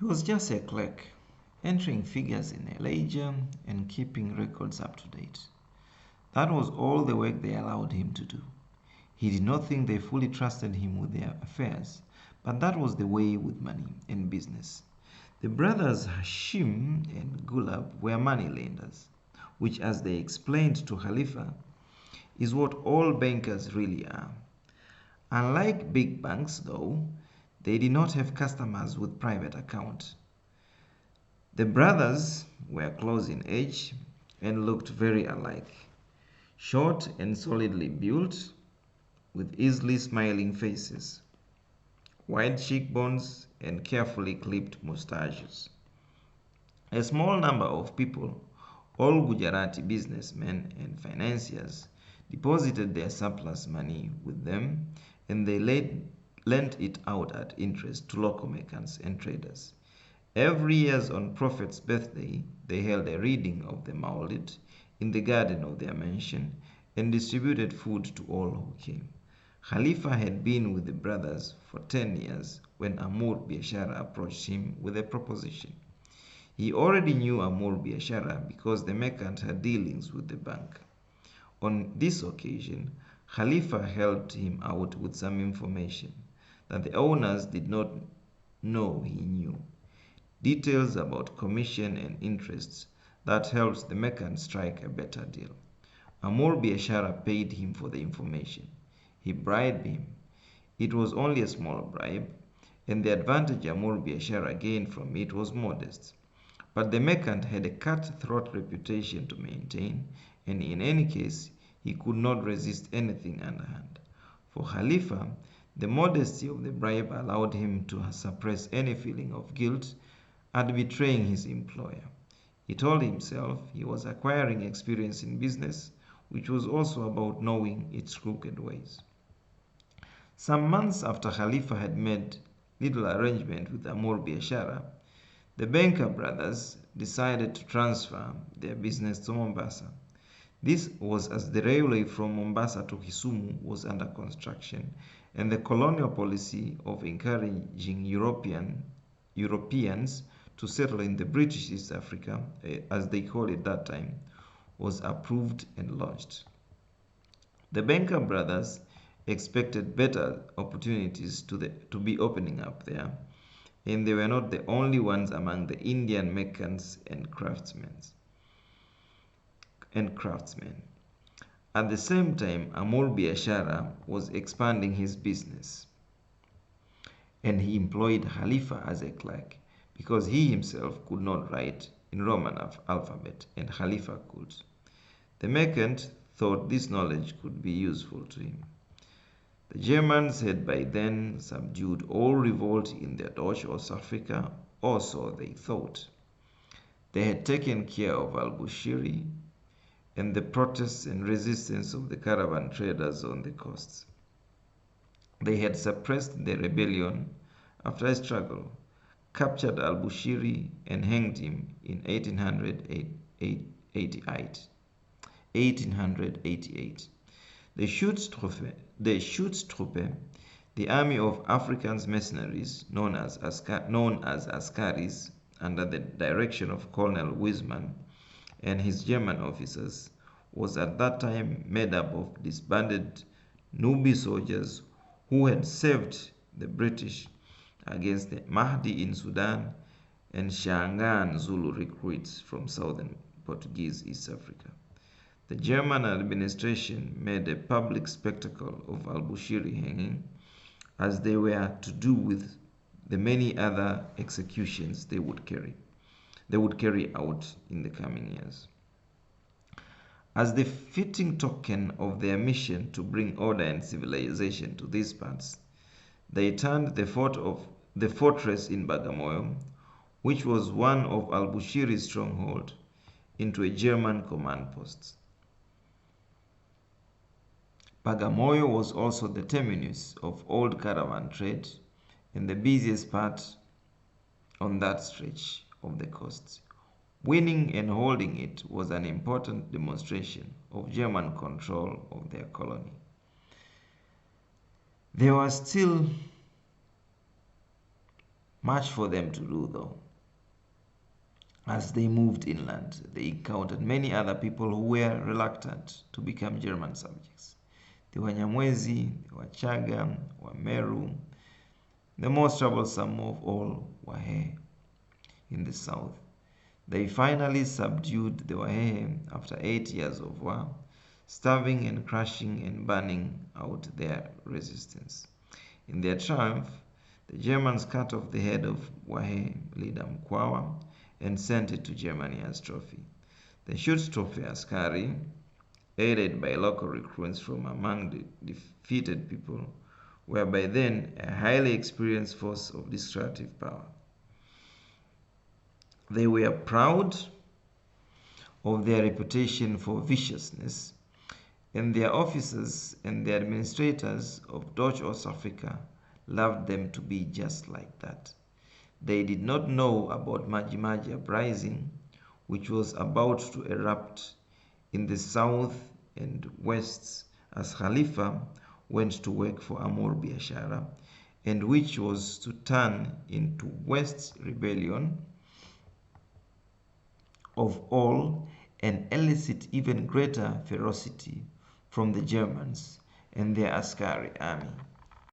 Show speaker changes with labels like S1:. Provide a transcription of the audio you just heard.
S1: He was just a clerk, entering figures in a ledger and keeping records up to date. That was all the work they allowed him to do. He did not think they fully trusted him with their affairs, but that was the way with money and business. The brothers Hashim and Gulab were moneylenders, which, as they explained to Khalifa, is what all bankers really are. Unlike big banks, though, they did not have customers with private accounts. The brothers were close in age and looked very alike. Short and solidly built, with easily smiling faces, wide cheekbones, and carefully clipped mustaches. A small number of people, all Gujarati businessmen and financiers, deposited their surplus money with them, and they lent it out at interest to local merchants and traders. Every year on Prophet's birthday, they held a reading of the Maulid in the garden of their mansion and distributed food to all who came. Khalifa had been with the brothers for 10 years when Amur Biashara approached him with a proposition. He already knew Amur Biashara because the merchant had dealings with the bank. On this occasion, Khalifa helped him out with some information that the owners did not know he knew. Details about commission and interests that helps the merchant strike a better deal. Amur Biashara paid him for the information. He bribed him. It was only a small bribe, and the advantage Amur Biashara gained from it was modest. But the merchant had a cutthroat reputation to maintain, and in any case, he could not resist anything underhand. For Khalifa, the modesty of the bribe allowed him to suppress any feeling of guilt at betraying his employer. He told himself he was acquiring experience in business, which was also about knowing its crooked ways. Some months after Khalifa had made little arrangement with Amur Biashara, the banker brothers decided to transfer their business to Mombasa. This was as the railway from Mombasa to Kisumu was under construction, and the colonial policy of encouraging Europeans to settle in the British East Africa, as they called it that time, was approved and launched. The banker brothers expected better opportunities to be opening up there, and they were not the only ones among the Indian merchants and craftsmen. At the same time, Amur Biashara was expanding his business, and he employed Khalifa as a clerk because he himself could not write in Roman alphabet and Khalifa could. The merchant thought this knowledge could be useful to him. The Germans had by then subdued all revolt in their Dutch or South Africa, or so they thought. They had taken care of al-Bushiri and the protests and resistance of the caravan traders on the coasts. They had suppressed the rebellion after a struggle, captured al-Bushiri and hanged him in 1888. The Schutztruppe, the army of African mercenaries known as Askaris, under the direction of Colonel Wiseman and his German officers, was at that time made up of disbanded Nubi soldiers who had saved the British against the Mahdi in Sudan and Shangaan Zulu recruits from southern Portuguese East Africa. The German administration made a public spectacle of al-Bushiri hanging, as they were to do with the many other executions they would carry out in the coming years. As the fitting token of their mission to bring order and civilization to these parts, they turned the fortress in Bagamoyo, which was one of al-Bushiri's stronghold, into a German command post. Bagamoyo was also the terminus of old caravan trade and the busiest part on that stretch of the coast. Winning and holding it was an important demonstration of German control of their colony. There were still Much for them to do, though. As they moved inland, they encountered many other people who were reluctant to become German subjects. The Wanyamwezi, the Wachaga, Wameru, the most troublesome of all, Wahehe in the south. They finally subdued the Wahehe after 8 years of war, starving and crushing and burning out their resistance. In their triumph, the Germans cut off the head of Wahehe leader Mkwawa and sent it to Germany as trophy. The Schutztruppe Askari, aided by local recruits from among the defeated people, were by then a highly experienced force of destructive power. They were proud of their reputation for viciousness, and their officers and the administrators of Dutch Ostafrika loved them to be just like that. They did not know about Maji Maji uprising, which was about to erupt in the south and west as Khalifa went to work for Amur Biashara, and which was to turn into West rebellion of all and elicit even greater ferocity from the Germans and their Askari army.